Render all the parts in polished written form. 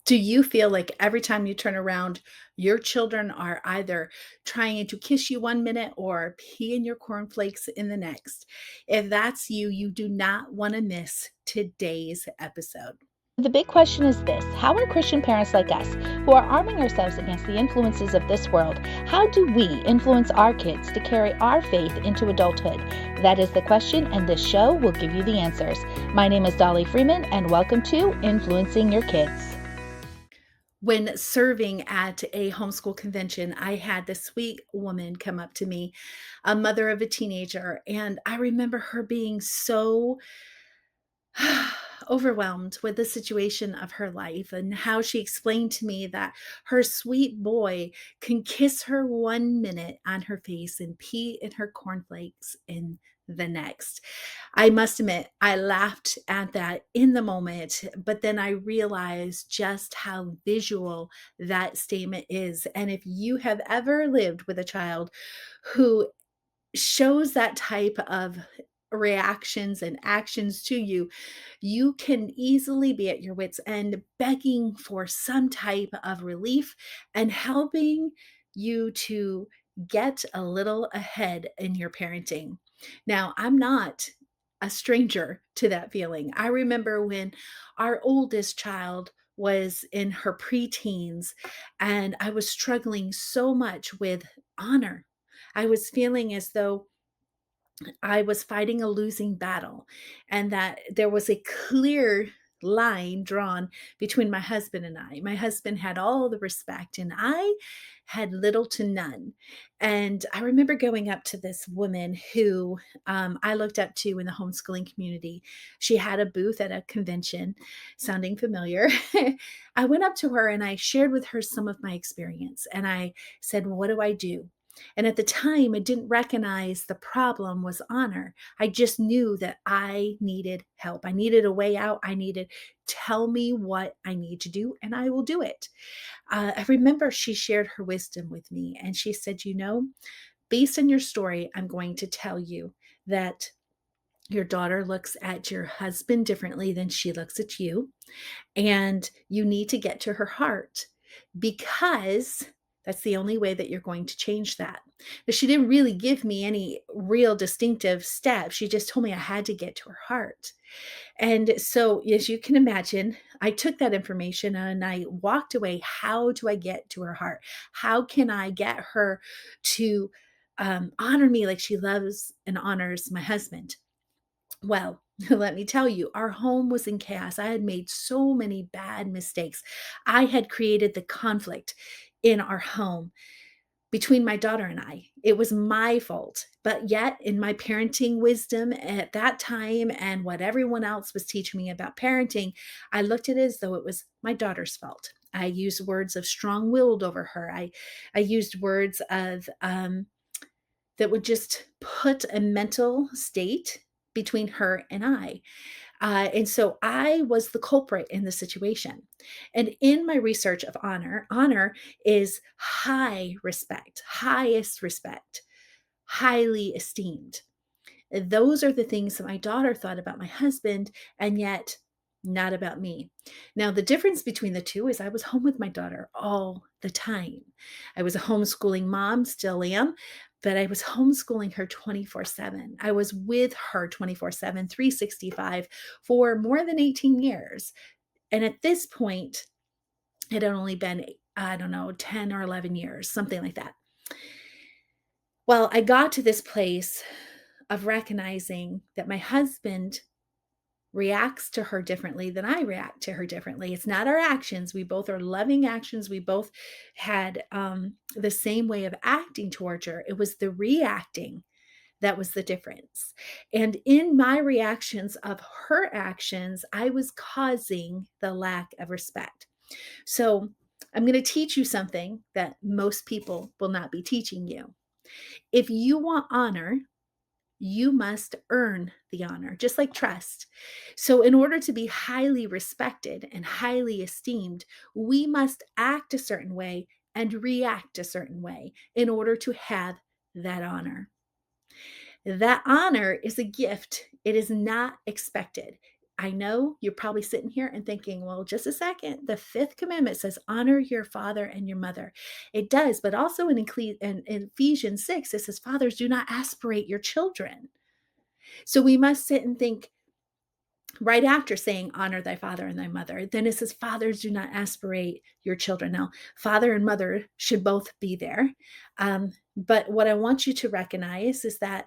Do you feel like every time you turn around, your children are either trying to kiss you one minute or pee in your cornflakes in the next? If that's you, you do not want to miss today's episode. The big question is this: how are Christian parents like us, who are arming ourselves against the influences of this world, how do we influence our kids to carry our faith into adulthood? That is the question, and this show will give you the answers. My name is Dolly Freeman, and welcome to Influencing Your Kids. When serving at a homeschool convention, I had this sweet woman come up to me, a mother of a teenager, and I remember her being so overwhelmed with the situation of her life and how she explained to me that her sweet boy can kiss her one minute on her face and pee in her cornflakes in the next. I must admit, I laughed at that in the moment, but then I realized just how visual that statement is. And if you have ever lived with a child who shows that type of reactions and actions to you, you can easily be at your wits' end begging for some type of relief and helping you to get a little ahead in your parenting. Now, I'm not a stranger to that feeling. I remember when our oldest child was in her preteens and I was struggling so much with honor. I was feeling as though I was fighting a losing battle and that there was a clear line drawn between my husband and I. My husband had all the respect and I had little to none. And I remember going up to this woman who I looked up to in the homeschooling community. She had a booth at a convention, sounding familiar. I went up to her and I shared with her some of my experience. And I said, well, what do I do? And at the time, I didn't recognize the problem was honor. I just knew that I needed help. I needed a way out. I needed, tell me what I need to do, and I will do it. I remember she shared her wisdom with me, and she said, based on your story, I'm going to tell you that your daughter looks at your husband differently than she looks at you. And you need to get to her heart because that's the only way that you're going to change that. But she didn't really give me any real distinctive steps. She just told me I had to get to her heart. And so, as you can imagine, I took that information and I walked away. How do I get to her heart? How can I get her to honor me like she loves and honors my husband? Well, let me tell you, our home was in chaos. I had made so many bad mistakes. I had created the conflict in our home between my daughter and I. It was my fault. But yet, in my parenting wisdom at that time and what everyone else was teaching me about parenting, I looked at it as though it was my daughter's fault. I used words of strong willed over her. I used words of that would just put a mental state between her and I. And so I was the culprit in the situation. And in my research of honor, honor is high respect, highest respect, highly esteemed. Those are the things that my daughter thought about my husband, and yet not about me. Now, the difference between the two is I was home with my daughter all the time. I was a homeschooling mom, still am, but I was homeschooling her 24/7. I was with her 24/7, 365 for more than 18 years. And at this point, it had only been, I don't know, 10 or 11 years, something like that. Well, I got to this place of recognizing that my husband reacts to her differently than I react to her differently. It's not our actions. We both are loving actions. We both had the same way of acting towards her. It was the reacting that was the difference. And in my reactions of her actions, I was causing the lack of respect. So I'm going to teach you something that most people will not be teaching you. If you want honor, you must earn the honor, just like trust. So, in order to be highly respected and highly esteemed, we must act a certain way and react a certain way in order to have that honor. That honor is a gift, it is not expected. I know you're probably sitting here and thinking, well, just a second. The fifth commandment says, honor your father and your mother. It does, but also in Ephesians 6, it says, fathers, do not aspirate your children. So we must sit and think right after saying, honor thy father and thy mother. Then it says, fathers, do not aspirate your children. Now, father and mother should both be there. But what I want you to recognize is that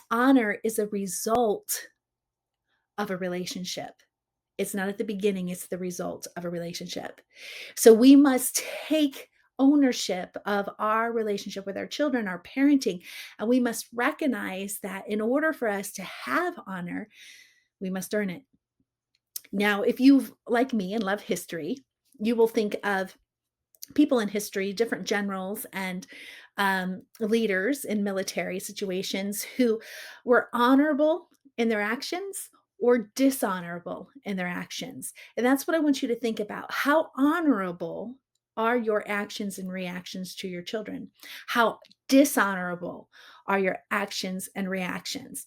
honor is a result of a relationship. It's not at the beginning, it's the result of a relationship. So we must take ownership of our relationship with our children, our parenting, and we must recognize that in order for us to have honor, we must earn it. Now, if you like me and love history, you will think of people in history, different generals and leaders in military situations who were honorable in their actions or dishonorable in their actions. And that's what I want you to think about. How honorable are your actions and reactions to your children? How dishonorable are your actions and reactions?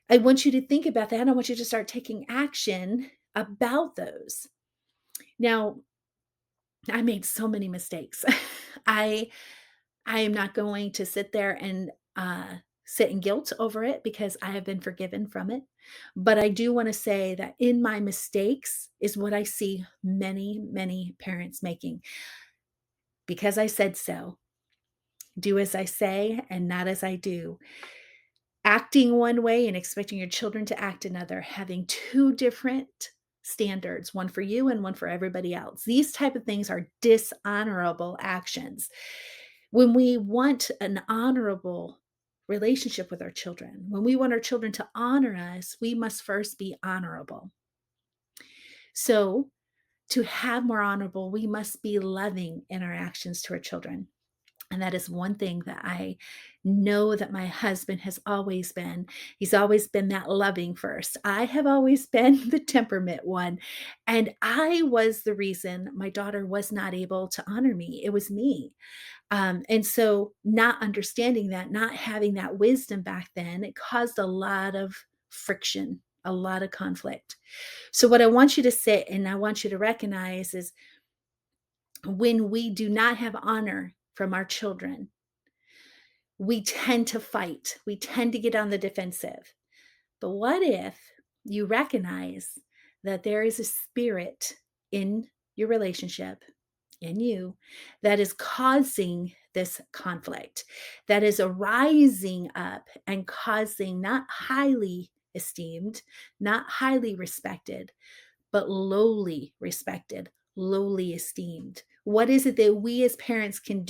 I want you to think about that. And I want you to start taking action about those. Now, I made so many mistakes. I I am not going to sit there and sit in guilt over it because I have been forgiven from it. But I do want to say that in my mistakes is what I see many, many parents making. Because I said so, do as I say and not as I do. Acting one way and expecting your children to act another, having two different standards, one for you and one for everybody else. These type of things are dishonorable actions. When we want an honorable relationship with our children, when we want our children to honor us, we must first be honorable. So, to have more honorable, we must be loving in our actions to our children. And that is one thing that I know that my husband has always been. He's always been that loving first. I have always been the temperament one. And I was the reason my daughter was not able to honor me. It was me. And so, not understanding that, not having that wisdom back then, it caused a lot of friction, a lot of conflict. So, what I want you to sit and I want you to recognize is when we do not have honor from our children, we tend to fight, we tend to get on the defensive. But what if you recognize that there is a spirit in your relationship, in you, that is causing this conflict, that is arising up and causing not highly esteemed, not highly respected, but lowly respected, lowly esteemed? What is it that we as parents can do